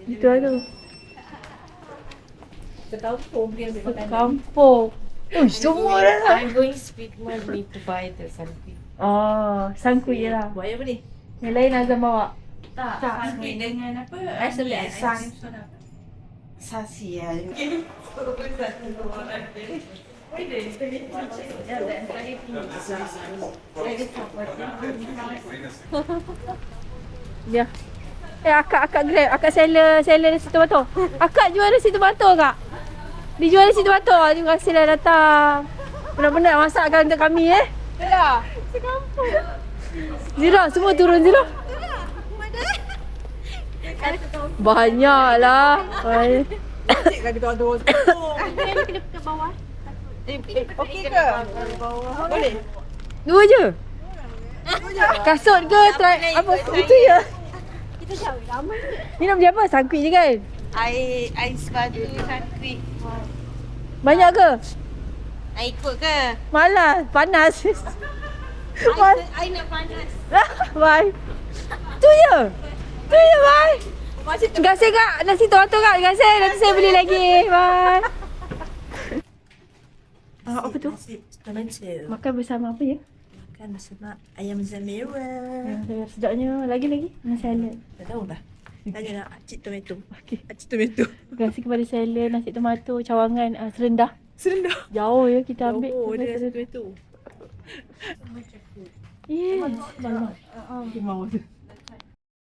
Itu lah tu. Sekampung dia ambil makanan. Kampung. Semua dah lah. I'm going Speedmart need to buy the sunflower. Oh, sangkut je lah. Buat apa ni? Yang lain Azam bawa. Tak. Sangkut dengan apa? Ais beli ais. Sasi ya. Ya. Akak Grab, akak seller nasi tomato. Akak jual nasi tomato kak? Dia jual nasi tomato. Terima kasih dah datang. Benar-benar masakkan untuk kami Yalah. Sekampung. Zira, semua turun Zira. Banyak lah. Cik lagi tu. Kena ke bawah. Okey ke? Boleh? Dua je. Kasut ke? Apa? Itu je. Kita jauh ramai. Ni nak beli apa? Sangkuit je kan? Ais batu sunflower. Banyak ke? Ai ikut ke? Malas. Panas. Ai nak panas. Bye. Tu je. Tu je, bye. Terima kasih kak. Nasi tomato kak. Terima kasih. Nanti saya beli lagi. Bye. Apa tu? Tomato. Makan bersama apa ya? Makan bersama ayam zamira. Sedapnya. Lagi. Dengan salad. Tak tahu lah. Tanya nak Cik Tomato. Okey. Cik Tomato. Terima kasih kepada salad, nasi tomato, cawangan serendah. Serendah. Jauh ya kita ambil. Oh, dia nasi tomato. Yes. Dia mau tu.